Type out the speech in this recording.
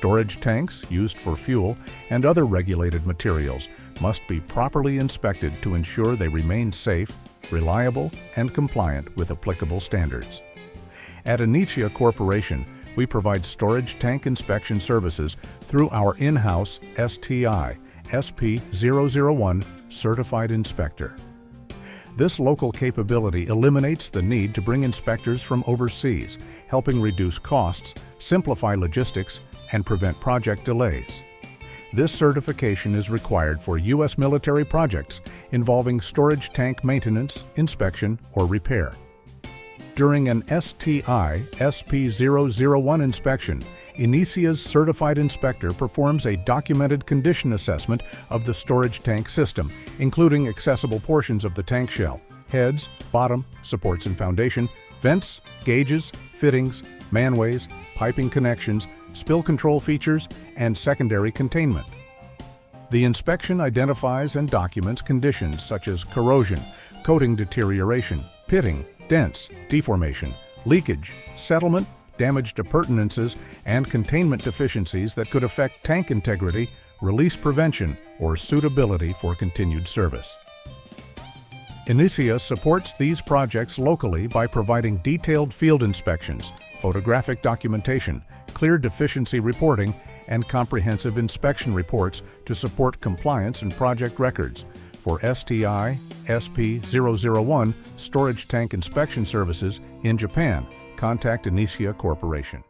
Storage tanks used for fuel and other regulated materials must be properly inspected to ensure they remain safe, reliable, and compliant with applicable standards. At Inicia Corporation, we provide storage tank inspection services through our in-house STI SP001 Certified Inspector. This local capability eliminates the need to bring inspectors from overseas, helping reduce costs, simplify logistics, and prevent project delays. This certification is required for U.S. military projects involving storage tank maintenance, inspection, or repair. During an STI SP001 inspection, Inicia's Certified Inspector performs a documented condition assessment of the storage tank system, including accessible portions of the tank shell, heads, bottom, supports and foundation, vents, gauges, fittings, manways, piping connections, spill control features, and secondary containment. The inspection identifies and documents conditions such as corrosion, coating deterioration, pitting, dents, deformation, leakage, settlement, damaged appurtenances, and containment deficiencies that could affect tank integrity, release prevention, or suitability for continued service. Inicia supports these projects locally by providing detailed field inspections, photographic documentation, clear deficiency reporting, and comprehensive inspection reports to support compliance and project records. For STI SP001 storage tank inspection services in Japan, contact Inicia Corporation.